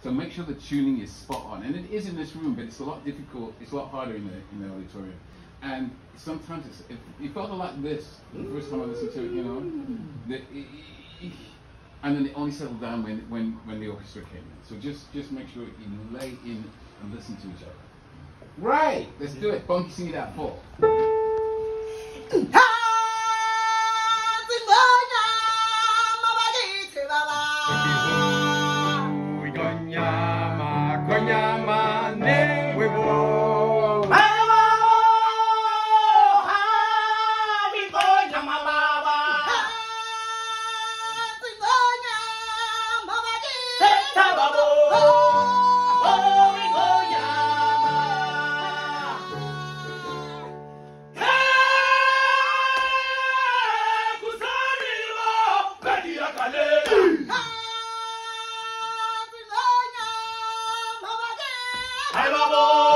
So make sure the tuning is spot on, and it is in this room, but it's a lot difficult. It's a lot harder in the auditorium, and sometimes it felt like this the first time I listened to it, you know, and then it only settled down when the orchestra came in. So just make sure you lay in and listen to each other. Right, let's do it. Funky, sing it out for. Hey, Babo!